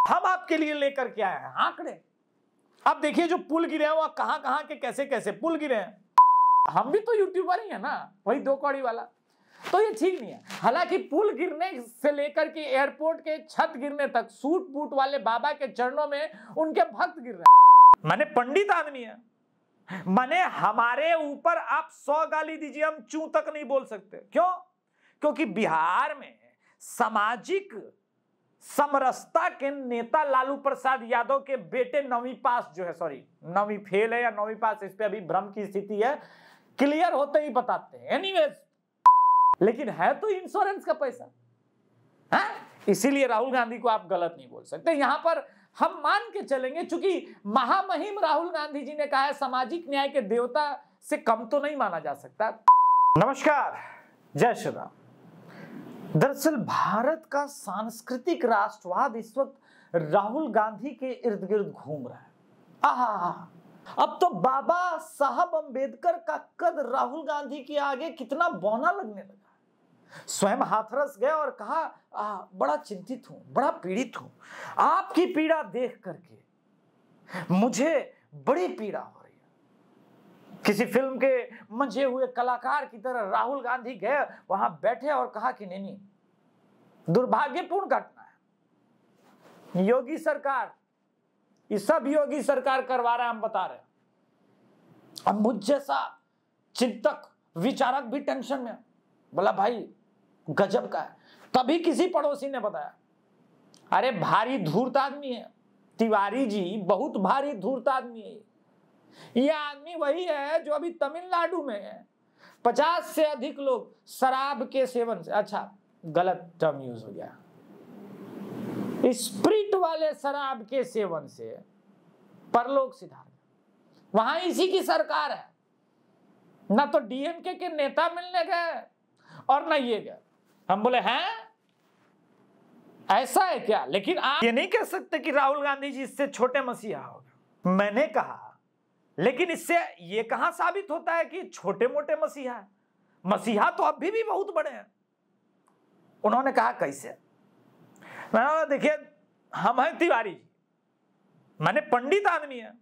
हम आपके लिए लेकर के आए हैं आंकड़े। अब देखिए जो पुल गिरे हैं वो कहां कहां के कैसे कैसे पुल गिरे हैं। हम भी तो यूट्यूबर ही है ना, वही 2 कौड़ी वाला। तो ये ठीक नहीं है। हालांकि पुल गिरने से लेकर के एयरपोर्ट के छत गिरने तक सूट बूट वाले बाबा के चरणों में उनके भक्त गिर रहे हैं। माने पंडित आदमी है, माने हमारे ऊपर आप 100 गाली दीजिए हम चू तक नहीं बोल सकते। क्यों? क्योंकि बिहार में सामाजिक समरसता के नेता लालू प्रसाद यादव के बेटे 9वीं पास जो है, सॉरी 9वीं फेल है या 9वीं पास, इस पे अभी भ्रम की स्थिति है, क्लियर होते ही बताते हैं। एनीवेज, लेकिन है तो इंश्योरेंस का पैसा है, इसीलिए राहुल गांधी को आप गलत नहीं बोल सकते। यहां पर हम मान के चलेंगे, चूंकि महामहिम राहुल गांधी जी ने कहा है सामाजिक न्याय के देवता से कम तो नहीं माना जा सकता। नमस्कार, जय श्री राम। दरअसल भारत का सांस्कृतिक राष्ट्रवाद इस वक्त राहुल गांधी के इर्द गिर्द घूम रहा है। आहा, अब तो बाबा साहब अंबेडकर का कद राहुल गांधी के आगे कितना बौना लगने लगा। स्वयं हाथरस गए और कहा बड़ा चिंतित हूं, बड़ा पीड़ित हूं, आपकी पीड़ा देख करके मुझे बड़ी पीड़ा हो रही है। किसी फिल्म के मंझे हुए कलाकार की तरह राहुल गांधी गए, वहां बैठे और कहा कि नहीं, दुर्भाग्यपूर्ण घटना है, योगी सरकार, ये सब योगी सरकार करवा रहा है, हम बता रहे हैं। अब मुझ जैसा चिंतक विचारक भी टेंशन में। बोला भाई गजब का है। तभी किसी पड़ोसी ने बताया, अरे भारी धूर्त आदमी है तिवारी जी, बहुत भारी धूर्त आदमी है। यह आदमी वही है जो अभी तमिलनाडु में 50 से अधिक लोग शराब के सेवन से, अच्छा गलत टर्म यूज हो गया, स्प्रिट वाले शराब के सेवन से परलोक सिधार गए। वहां इसी की सरकार है। ना तो डीएमके के नेता मिलने गए और ना ये गए। हम बोले हैं ऐसा है क्या? लेकिन आप ये नहीं कह सकते कि राहुल गांधी जी इससे छोटे मसीहा हो गए। मैंने कहा, लेकिन इससे ये कहां साबित होता है कि छोटे मोटे मसीहा है? मसीहा तो अभी भी बहुत बड़े हैं। उन्होंने कहा कैसे? मैंने बोला देखिए, हम हैं तिवारी जी, माने पंडित आदमी है,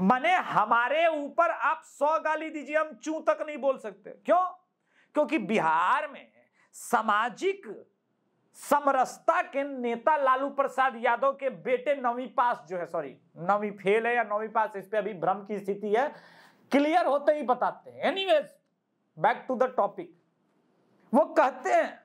माने हमारे ऊपर आप 100 गाली दीजिए हम चू तक नहीं बोल सकते। क्यों? क्योंकि बिहार में सामाजिक समरसता के नेता लालू प्रसाद यादव के बेटे 9वीं पास जो है, सॉरी 9वीं फेल है या 9वीं पास, इस पे अभी भ्रम की स्थिति है, क्लियर होते ही बताते हैं। Anyways, back to the topic. वो कहते हैं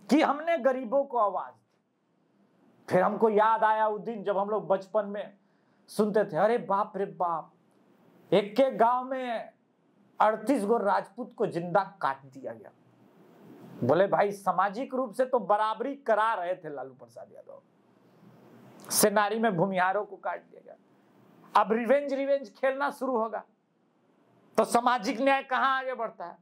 कि हमने गरीबों को आवाज दी। फिर हमको याद आया उस दिन जब हम लोग बचपन में सुनते थे, अरे बाप रे बाप, एक के गांव में 38 गो राजपूत को जिंदा काट दिया गया। बोले भाई सामाजिक रूप से तो बराबरी करा रहे थे लालू प्रसाद यादव, सेनारी में भूमिहारों को काट दिया गया। अब रिवेंज खेलना शुरू होगा तो सामाजिक न्याय कहां आगे बढ़ता है?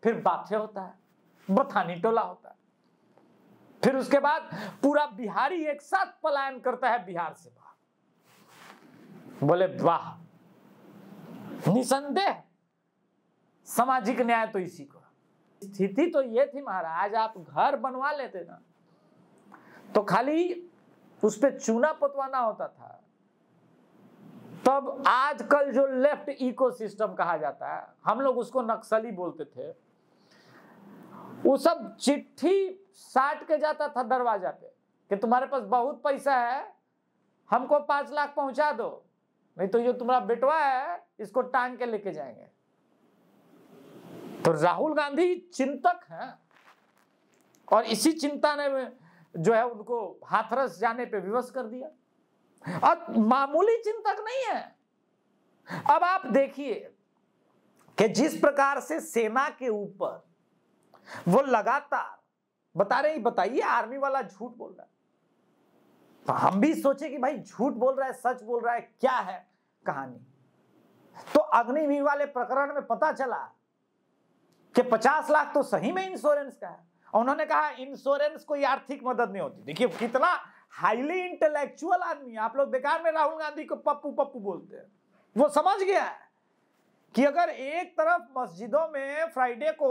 फिर बाथे होता है, बथानी टोला होता है, फिर उसके बाद पूरा बिहारी एक साथ पलायन करता है बिहार से बाहर। बोले वाह, निसंदेह सामाजिक न्याय तो इसी को। स्थिति तो ये थी महाराज, आप घर बनवा लेते ना तो खाली उस पे चूना पोतवाना होता था। तब आजकल जो लेफ्ट इकोसिस्टम कहा जाता है, हम लोग उसको नक्सली बोलते थे, वो सब चिट्ठी साट के जाता था दरवाजा पे कि तुम्हारे पास बहुत पैसा है, हमको 5 लाख पहुंचा दो, नहीं तो ये तुम्हारा बेटवा है इसको टांग के लेके जाएंगे। तो राहुल गांधी चिंतक हैं और इसी चिंता ने जो है उनको हाथरस जाने पे विवश कर दिया। और मामूली चिंतक नहीं है। अब आप देखिए कि जिस प्रकार से सेना के ऊपर वो लगातार बता रहे, बताइए आर्मी वाला झूठ बोल रहा है, तो हम भी सोचे कि भाई झूठ बोल रहा है सच बोल रहा है, क्या है कहानी? तो अग्निवीर वाले प्रकरण में पता चला कि 50 लाख तो सही में इंश्योरेंस का है। और उन्होंने कहा इंश्योरेंस कोई आर्थिक मदद नहीं होती। देखिए कितना हाईली इंटेलेक्चुअल आदमी है। आप लोग बेकार में राहुल गांधी को पप्पू पप्पू बोलते हैं। वो समझ गया है कि अगर एक तरफ मस्जिदों में फ्राइडे को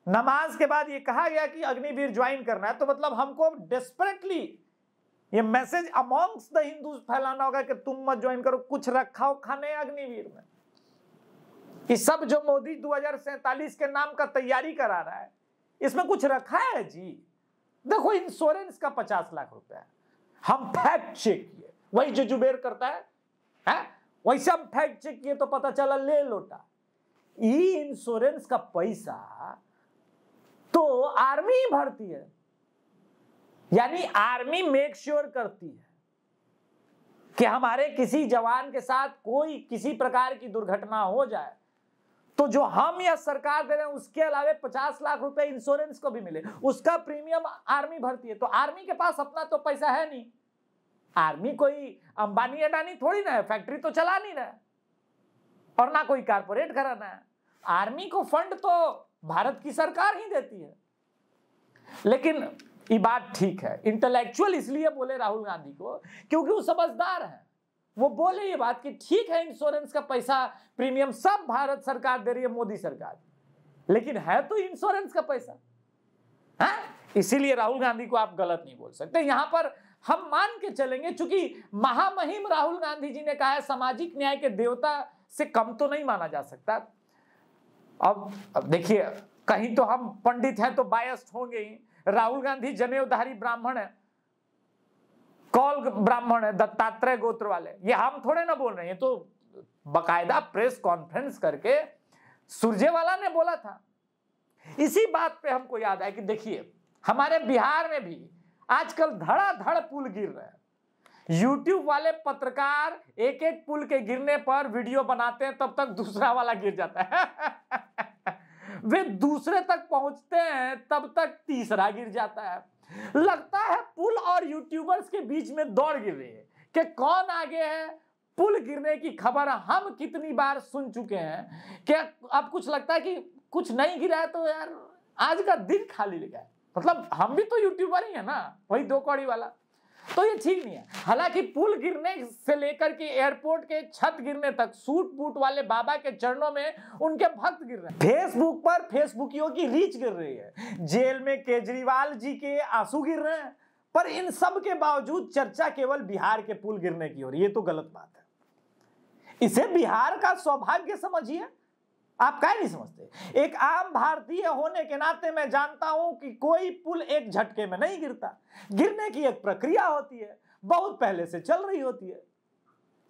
नमाज के बाद ये कहा गया कि अग्निवीर ज्वाइन करना है, तो मतलब हमको डेस्परेटली ये मैसेज अमॉन्ग्स द हिंदूज फैलाना होगा कि तुम मत ज्वाइन करो, कुछ रखा हो खाने अग्निवीर में। ये सब जो मोदी 2047 के नाम का तैयारी करा रहा है, इसमें कुछ रखा है जी? देखो इंश्योरेंस का 50 लाख रुपया हम फैक्ट चेक किए, वही जो जुबेर करता है वैसे हम फैक्ट चेक किए तो पता चला ले लोटा। ये इंश्योरेंस का पैसा तो आर्मी ही भरती है, यानी आर्मी मेक श्योर करती है कि हमारे किसी जवान के साथ कोई किसी प्रकार की दुर्घटना हो जाए तो जो हम या सरकार दे रहे हैं उसके अलावे 50 लाख रुपए इंश्योरेंस को भी मिले, उसका प्रीमियम आर्मी भरती है। तो आर्मी के पास अपना तो पैसा है नहीं, आर्मी कोई अंबानी अडानी थोड़ी ना है, फैक्ट्री तो चला नहीं रहा है और ना कोई कारपोरेट कराना है। आर्मी को फंड तो भारत की सरकार ही देती है। लेकिन ये बात ठीक है, इंटेलेक्चुअल इसलिए बोले राहुल गांधी को क्योंकि वो समझदार है। वो बोले ये बात कि ठीक है इंश्योरेंस का पैसा प्रीमियम सब भारत सरकार दे रही है, मोदी सरकार, लेकिन है तो इंश्योरेंस का पैसा है। इसीलिए राहुल गांधी को आप गलत नहीं बोल सकते। यहां पर हम मान के चलेंगे, चूंकि महामहिम राहुल गांधी जी ने कहा है सामाजिक न्याय के देवता से कम तो नहीं माना जा सकता। अब देखिए, कहीं तो हम पंडित हैं तो बायस्ड होंगे ही। राहुल गांधी जनेऊधारी ब्राह्मण है, कौल ब्राह्मण है, दत्तात्रेय गोत्र वाले, ये हम थोड़े ना बोल रहे हैं, तो बकायदा प्रेस कॉन्फ्रेंस करके सुरजेवाला ने बोला था। इसी बात पे हमको याद आया कि देखिए हमारे बिहार में भी आजकल धड़ाधड़ पुल गिर रहे हैं। यूट्यूब वाले पत्रकार एक एक पुल के गिरने पर वीडियो बनाते हैं, तब तक दूसरा वाला गिर जाता है वे दूसरे तक पहुंचते हैं तब तक तीसरा गिर जाता है। लगता है पुल और यूट्यूबर्स के बीच में दौड़ गिर रही है कि कौन आगे है। पुल गिरने की खबर हम कितनी बार सुन चुके हैं कि अब कुछ लगता है कि कुछ नहीं गिरा है तो यार आज का दिन खाली लगा है। मतलब हम भी तो यूट्यूबर ही है ना, वही दो कौड़ी वाला। तो ये ठीक नहीं है। हालांकि पुल गिरने से लेकर के एयरपोर्ट के छत गिरने तक सूट बूट वाले बाबा के चरणों में उनके भक्त गिर रहे हैं। फेसबुक पर फेसबुकियों की रीच गिर रही है, जेल में केजरीवाल जी के आंसू गिर रहे हैं, पर इन सब के बावजूद चर्चा केवल बिहार के पुल गिरने की हो रही है। ये तो गलत बात है। इसे बिहार का सौभाग्य समझिए। आप क्या नहीं समझते? एक आम भारतीय होने के नाते मैं जानता हूं कि कोई पुल एक झटके में नहीं गिरता। गिरने की एक प्रक्रिया होती है, बहुत पहले से चल रही होती है।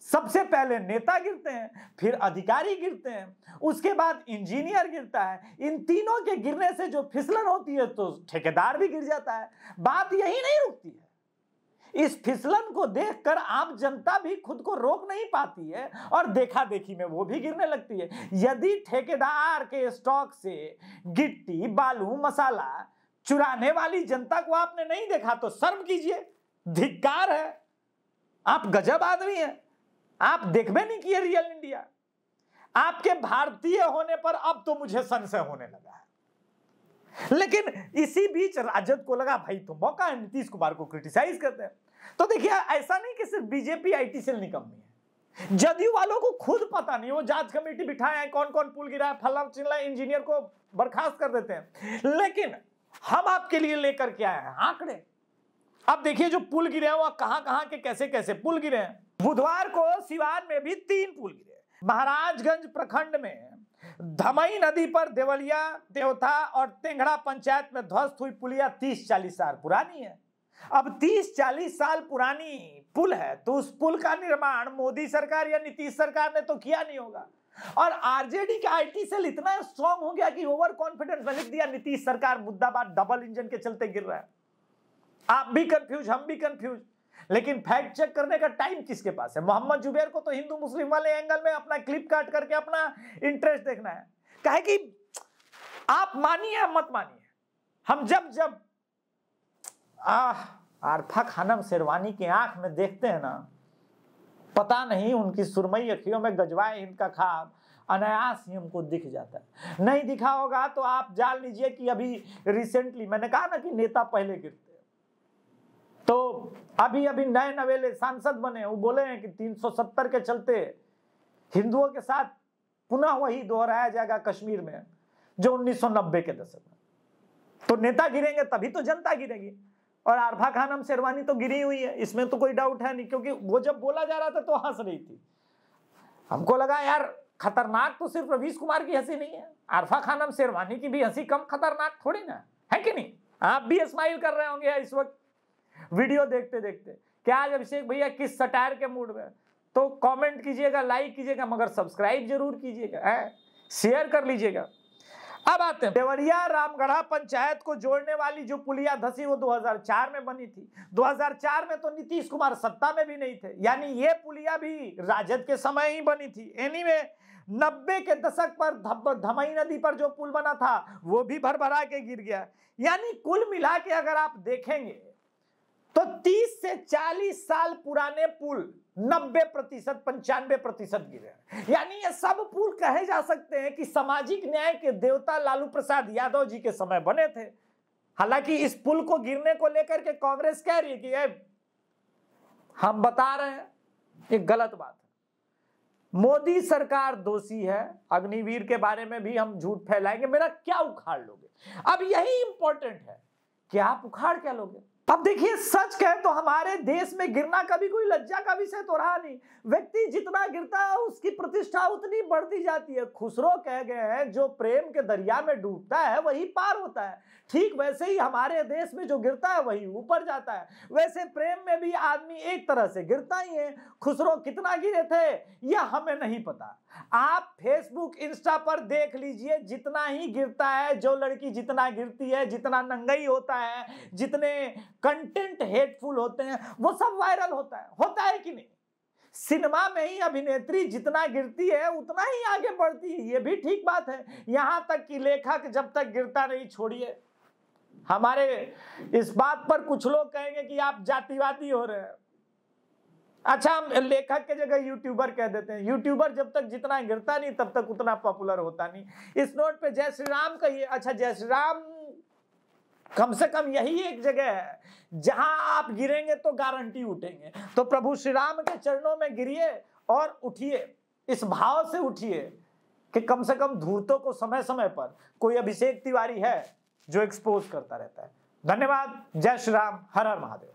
सबसे पहले नेता गिरते हैं, फिर अधिकारी गिरते हैं, उसके बाद इंजीनियर गिरता है। इन तीनों के गिरने से जो फिसलन होती है तो ठेकेदार भी गिर जाता है। बात यही नहीं रुकती है। इस फिसलन को देखकर आम जनता भी खुद को रोक नहीं पाती है और देखा देखी में वो भी गिरने लगती है। यदि ठेकेदार के स्टॉक से गिट्टी बालू मसाला चुराने वाली जनता को आपने नहीं देखा तो शर्म कीजिए, धिक्कार है। आप गजब आदमी हैं, आप देखबे नहीं किए रियल इंडिया। आपके भारतीय होने पर अब तो मुझे संशय होने लगा है। लेकिन इसी बीच राजद को लगा भाई तो मौका है, नीतीश कुमार को क्रिटिसाइज करते हैं। तो देखिए ऐसा नहीं कि सिर्फ बीजेपी आईटी सेल निकम्मी है, जदयू वालों को खुद पता नहीं। वो जांच कमेटी बिठाए हैं, कौन कौन पुल गिरा है, फल्ला चिल्ला इंजीनियर को बर्खास्त कर देते हैं। लेकिन हम आपके लिए लेकर के आए हैं आंकड़े। अब देखिए जो पुल गिरे हैं वो कहां के कैसे कैसे पुल गिरे हैं। बुधवार को सिवान में भी 3 पुल गिरे। महाराजगंज प्रखंड में धमई नदी पर देवलिया देवथा और तेंगड़ा पंचायत में ध्वस्त हुई पुलिया 30-40 साल पुरानी है। अब 30-40 साल पुरानी पुल है तो उस पुल का निर्माण मोदी सरकार या नीतीश सरकार ने तो किया नहीं होगा। और आरजेडी का आईटी सेल इतना स्ट्रांग हो गया कि ओवर कॉन्फिडेंस में लिख दिया नीतीश सरकार मुद्दाबाद डबल इंजन के चलते गिर रहा है। आप भी कंफ्यूज, हम भी कंफ्यूज, लेकिन फैक्ट चेक करने का टाइम किसके पास है? मोहम्मद जुबैर को तो हिंदू मुस्लिम वाले एंगल में अपना क्लिप काट करके अपना इंटरेस्ट देखना है। कहे कि आप मानिए या मत मानिए, हम जब आरफा खानम शेरवानी की आंख में देखते हैं ना, पता नहीं उनकी सुरमई अखियों में गजवाए इनका खाब अनायास ही हमको दिख जाता है। नहीं दिखा होगा तो आप जान लीजिए कि अभी रिसेंटली मैंने कहा ना कि नेता पहले गिरते, तो अभी नए नवेले सांसद बने, वो बोले हैं कि 370 के चलते हिंदुओं के साथ पुनः वही दोहराया जाएगा कश्मीर में जो 1990 के दशक में। तो नेता गिरेंगे तभी तो जनता गिरेगी। और आरफा खानम शेरवानी तो गिरी हुई है, इसमें तो कोई डाउट है नहीं, क्योंकि वो जब बोला जा रहा था तो हंस रही थी। हमको लगा यार खतरनाक तो सिर्फ रवीश कुमार की हंसी नहीं है, आरफा खानम शेरवानी की भी हंसी कम खतरनाक थोड़ी ना है कि नहीं। आप भी स्माइल कर रहे होंगे इस वक्त वीडियो देखते देखते। क्या आज अभिषेक भैया किस सटायर के मूड में, तो कमेंट कीजिएगा, लाइक कीजिएगा, मगर सब्सक्राइब जरूर कीजिएगा, शेयर कर लीजिएगा। अब आते हैं देवरिया रामगढ़ा पंचायत को जोड़ने वाली जो पुलिया धसी वो 2004 में बनी थी। 2004 में तो नीतीश कुमार सत्ता में भी नहीं थे, यानी ये पुलिया भी राजद के समय ही बनी थी। एनीवे 90 के दशक पर धमई नदी पर जो पुल बना था वो भी भरभरा के गिर गया। यानी कुल मिला के अगर आप देखेंगे तो 30 से 40 साल पुराने पुल 90% 95% गिरे। यानी ये सब पुल कहे जा सकते हैं कि सामाजिक न्याय के देवता लालू प्रसाद यादव जी के समय बने थे। हालांकि इस पुल को गिरने को लेकर के कांग्रेस कह रही है कि हम बता रहे हैं, ये गलत बात है। मोदी सरकार दोषी है, अग्निवीर के बारे में भी हम झूठ फैलाएंगे, मेरा क्या उखाड़ लोगे। अब यही इंपॉर्टेंट है कि आप उखाड़ क्या लोगे। अब देखिए सच कहे तो हमारे देश में गिरना कभी कोई लज्जा का विषय तो रहा नहीं। व्यक्ति जितना गिरता है उसकी प्रतिष्ठा उतनी बढ़ती जाती है। खुसरो कह गए हैं जो प्रेम के दरिया में डूबता है वही पार होता है। ठीक वैसे ही हमारे देश में जो गिरता है वही ऊपर जाता है। वैसे प्रेम में भी आदमी एक तरह से गिरता ही है। खुसरो कितना गिरे थे यह हमें नहीं पता। आप फेसबुक इंस्टा पर देख लीजिए, जितना ही गिरता है, जो लड़की जितना गिरती है, जितना नंगई होता है, जितने कंटेंट हेटफुल होते हैं वो सब वायरल होता है कि नहीं। सिनेमा में ही अभिनेत्री जितना गिरती है उतना ही आगे बढ़ती है, ये भी ठीक बात है। यहां तक कि लेखक जब तक गिरता नहीं, छोड़िए, हमारे इस बात पर कुछ लोग कहेंगे कि आप जातिवादी हो रहे हैं। अच्छा, हम लेखक के जगह यूट्यूबर कह देते हैं। यूट्यूबर जब तक जितना गिरता नहीं तब तक उतना पॉपुलर होता नहीं। इस नोट पे जय श्री राम कहिए। अच्छा, जय श्री राम कम से कम यही एक जगह है जहां आप गिरेंगे तो गारंटी उठेंगे। तो प्रभु श्री राम के चरणों में गिरिए और उठिए, इस भाव से उठिए कि कम से कम धूर्तों को समय समय पर कोई अभिषेक तिवारी है जो एक्सपोज करता रहता है। धन्यवाद। जय श्री राम। हर हर महादेव।